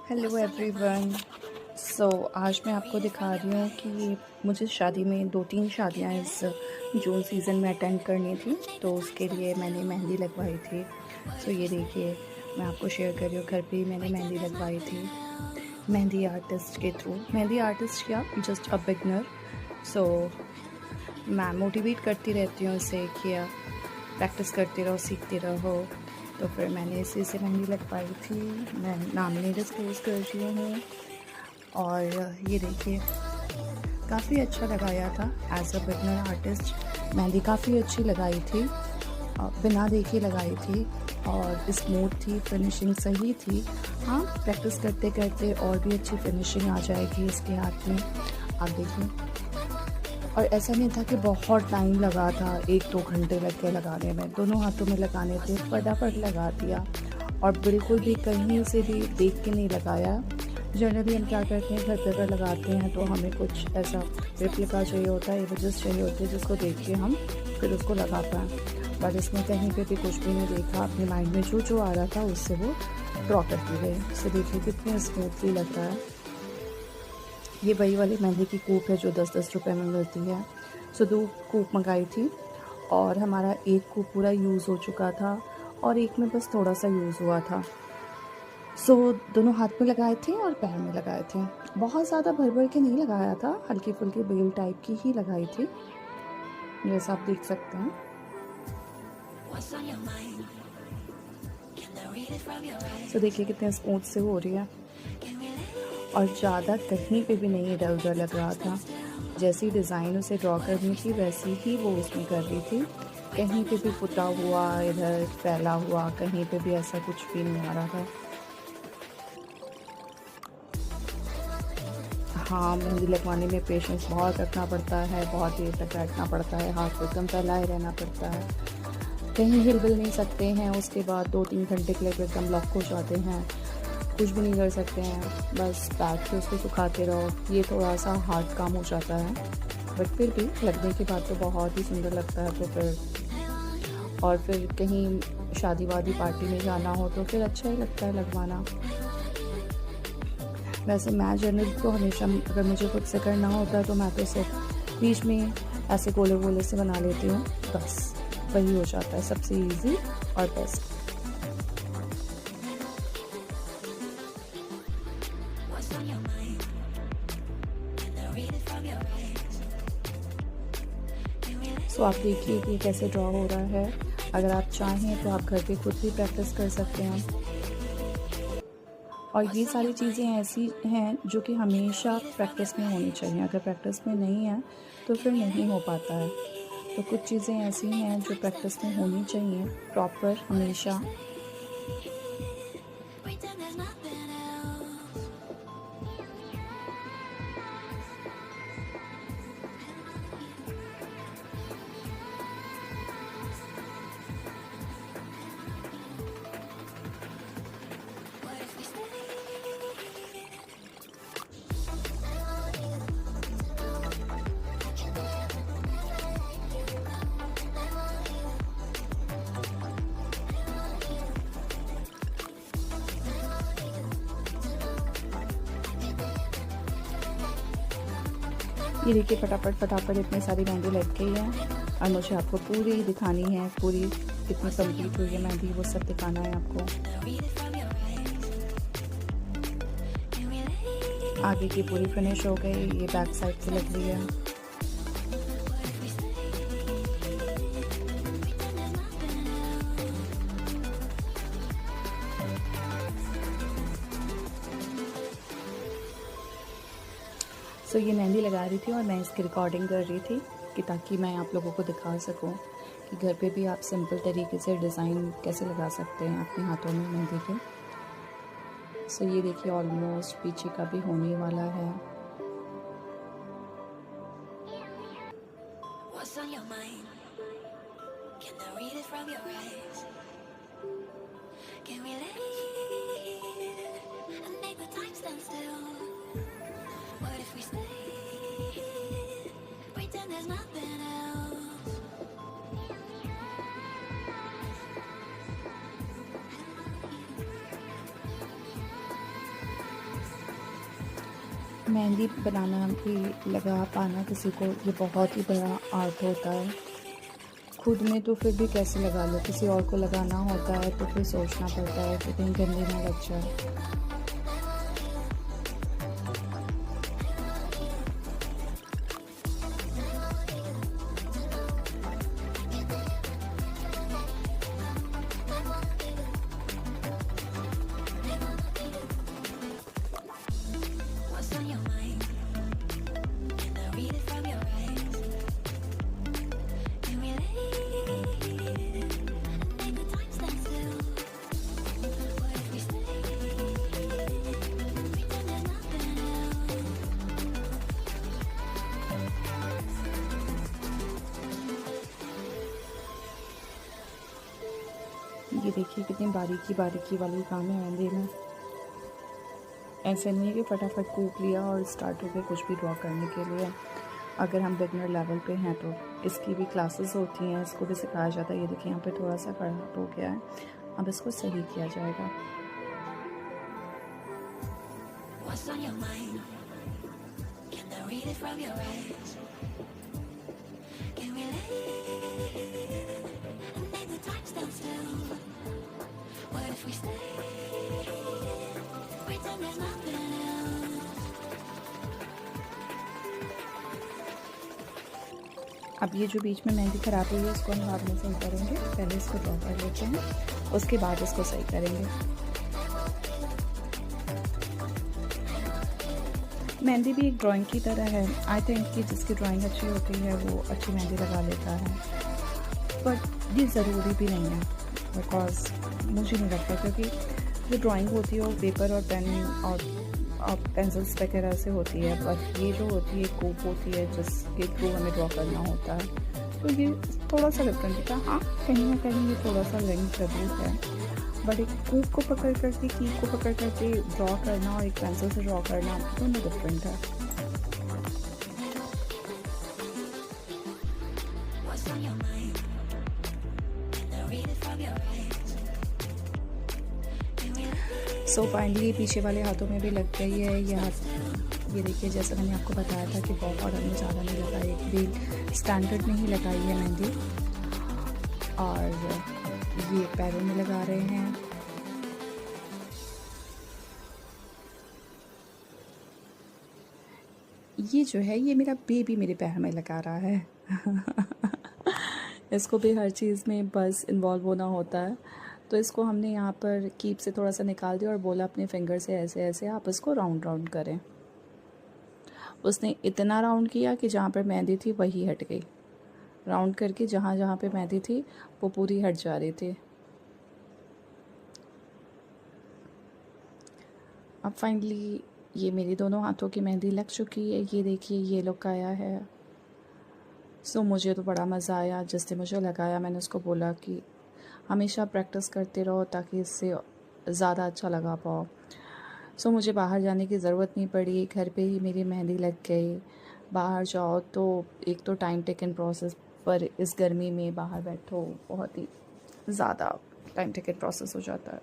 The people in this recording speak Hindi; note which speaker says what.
Speaker 1: Hello everyone. आज मैं आपको दिखा रही हूँ कि मुझे शादी में 2-3 शादियाँ इस जून सीज़न में अटेंड करनी थी, तो उसके लिए मैंने मेहंदी लगवाई थी। ये देखिए, मैं आपको शेयर कर रही हूँ, घर पे ही मैंने मेहंदी लगवाई थी मेहंदी आर्टिस्ट के थ्रू। मेहंदी आर्टिस्ट क्या, जस्ट अ बिगनर। सो मैं मोटिवेट करती रहती हूँ उसे कि प्रैक्टिस करते रहो, सीखते रहो। तो फिर मैंने इसी से मेहंदी लगवाई थी। मैं नाम नहीं डिस्क्लोज़ कर रही हूँ। और ये देखिए, काफ़ी अच्छा लगाया था as a beginner artist. Mehndi काफ़ी अच्छी लगाई थी, बिना देखे लगाई थी और स्मूथ थी, फिनिशिंग सही थी। हाँ, प्रैक्टिस करते करते और भी अच्छी फिनिशिंग आ जाएगी इसके हाथ में, आप देखिए। और ऐसा नहीं था कि बहुत टाइम लगा था, 1-2 घंटे लग गए लगाने में। दोनों हाथों में लगाने थे, फटाफट लगा दिया और बिल्कुल भी कहीं से भी देख के नहीं लगाया। जनरली हम क्या करते हैं, घर पे अगर लगाते हैं तो हमें कुछ ऐसा रेप्लिका चाहिए होता है, इमेजेस चाहिए होते हैं जिसको देख के हम फिर उसको लगा पाएँ। बट इसमें कहीं पे भी कुछ भी नहीं देखा, अपने माइंड में जो आ रहा था उससे वो ड्रॉ करती गई। देखिए कितने स्मूथली लग रहा है। ये वही वाली मेहंदी की कूप है जो 10-10 रुपए में मिलती है। 2 कूप मंगाई थी और हमारा एक कूप पूरा यूज़ हो चुका था और एक में बस थोड़ा-सा यूज़ हुआ था। दोनों हाथ में लगाए थे और पैर में लगाए थे। बहुत ज़्यादा भर-भर के नहीं लगाया था, हल्की-फुल्की बेल टाइप की ही लगाई थी, जैसा आप देख सकते हैं। देखिए कितने स्मूथ से हो रही है और ज़्यादा कहीं पे भी नहीं इधर-उधर लग रहा था। जैसी डिज़ाइन उसे ड्रॉ करनी थी वैसी ही वो उसमें कर रही थी। कहीं पे भी पुता हुआ, इधर फैला हुआ, कहीं पे भी ऐसा कुछ भी नहीं आ रहा था। हाँ, मेहंदी लगवाने में पेशेंस बहुत रखना पड़ता है, बहुत देर तक बैठना पड़ता है, हाथ को एकदम फैलाए रहना पड़ता है। कहीं हिल-डुल नहीं सकते हैं, उसके बाद 2-3 घंटे के लिए तो एकदम लॉक हो जाते हैं। कुछ भी नहीं कर सकते हैं, बस बैठ के उसको सुखाते रहो। ये थोड़ा-सा हार्ड काम हो जाता है, बट फिर भी लगने के बाद तो बहुत ही सुंदर लगता है। फिर कहीं शादी-वादी पार्टी में जाना हो तो फिर अच्छा ही लगता है लगवाना। वैसे मैं जनरली तो हमेशा अगर मुझे खुद से करना होता है तो मैं तो सिर्फ बीच में ऐसे गोले-गोले से बना लेती हूँ, बस वही हो जाता है सबसे ईज़ी और बेस्ट। आप देखिए कि कैसे ड्रॉ हो रहा है। अगर आप चाहें तो आप घर पे खुद भी प्रैक्टिस कर सकते हैं। और ये सारी चीज़ें ऐसी हैं जो कि हमेशा प्रैक्टिस में होनी चाहिए। अगर प्रैक्टिस में नहीं है तो फिर नहीं हो पाता है। तो कुछ चीज़ें ऐसी हैं जो प्रैक्टिस में होनी चाहिए प्रॉपर हमेशा। ये देखिए फटाफट इतनी सारी मेहंदी लग गई है और मुझे आपको पूरी दिखानी है, पूरी कितनी कंप्लीट हुई है मेहंदी वो सब दिखाना है आपको। आगे की पूरी फिनिश हो गई, ये बैक साइड से लग रही है। ये मेहंदी लगा रही थी और मैं इसकी रिकॉर्डिंग कर रही थी कि ताकि मैं आप लोगों को दिखा सकूं कि घर पे भी आप सिंपल तरीके से डिज़ाइन कैसे लगा सकते हैं अपने हाथों में मेहंदी के। ये देखिए ऑलमोस्ट पीछे का भी होने वाला है। मेहंदी बनाना भी लगा पाना किसी को ये बहुत ही बड़ा आर्ट होता है। खुद में तो फिर भी कैसे लगा लो, किसी और को लगाना होता है तो फिर सोचना पड़ता है कि कहीं गंदी ना लग जाए।
Speaker 2: What's on your mind? Can I read it from your eyes? Can we leave and make the time stand still? What if we stay? Pretend there's nothing else.
Speaker 1: ये देखिए कितनी बारीकी बारीकी वाली काम है मेहंदी में। ऐसे नहीं है कि फटाफट कूप लिया और स्टार्ट हो गए कुछ भी ड्रॉ करने के लिए। अगर हम बिगनर लेवल पे हैं तो इसकी भी क्लासेस होती हैं, इसको भी सिखाया जाता है। ये देखिए यहाँ पे थोड़ा सा खराब हो गया है, अब इसको सही किया जाएगा।
Speaker 2: What's on your mind? Can I read it from your eyes? Can we leave and make the time stand still? What if we stay? Pretend there's nothing else.
Speaker 1: अब ये जो बीच में मेहंदी ख़राब हुई है इसको हम बाद में सही करेंगे। पहले इसको ड्रॉ कर लेते हैं, उसके बाद इसको सही करेंगे। मेहंदी भी एक ड्राइंग की तरह है। आई थिंक कि जिसकी ड्राइंग अच्छी होती है वो अच्छी मेहंदी लगा लेता है, बट ये ज़रूरी भी नहीं है। बिकॉज मुझे नहीं लगता, क्योंकि जो ड्राइंग होती है वो पेपर और पेन और पेंसिल्स वगैरह से होती है, बट ये जो होती है कूप होती है जिसके थ्रू हमें ड्रॉ करना होता है, तो ये थोड़ा सा डिफरेंट होता है। हाँ, कहीं ना कहीं ये थोड़ा सा लिंक ज़रूर है, बट एक कूप को पकड़ करके, कीप को पकड़ करके ड्रॉ करना और एक पेंसिल से ड्रॉ करना दोनों डिफरेंट है।
Speaker 2: What's on your mind? Can I read it from your eyes? Can we leave?
Speaker 1: So finally पीछे वाले हाथों में भी लग गई है ये हाथ। ये देखिए जैसे मैंने आपको बताया था कि बहुत हमें ज़्यादा नहीं लगाई, एक भी स्टैंडर्ड में ही लगाई है मेहंदी। और ये पैरों में लगा रहे हैं। ये जो है ये मेरा बेबी मेरे पैर में लगा रहा है। इसको भी हर चीज़ में बस इन्वॉल्व होना होता है, तो इसको हमने यहाँ पर कीप से थोड़ा सा निकाल दिया और बोला अपने फिंगर से ऐसे ऐसे आप इसको राउंड राउंड करें। उसने इतना राउंड किया कि जहाँ पर मेहंदी थी वही हट गई। राउंड करके जहाँ जहाँ पे मेहंदी थी वो पूरी हट जा रही थी। अब फाइनली ये मेरी दोनों हाथों की मेहंदी लग चुकी है। ये देखिए ये लुक आया है। सो मुझे तो बड़ा मज़ा आया। जिसने मुझे लगाया मैंने उसको बोला कि हमेशा प्रैक्टिस करते रहो ताकि इससे ज़्यादा अच्छा लगा पाओ। सो मुझे बाहर जाने की ज़रूरत नहीं पड़ी, घर पे ही मेरी मेहंदी लग गई। बाहर जाओ तो एक तो टाइम टेकन प्रोसेस, पर इस गर्मी में बाहर बैठो बहुत ही ज़्यादा टाइम टेकन प्रोसेस हो जाता है।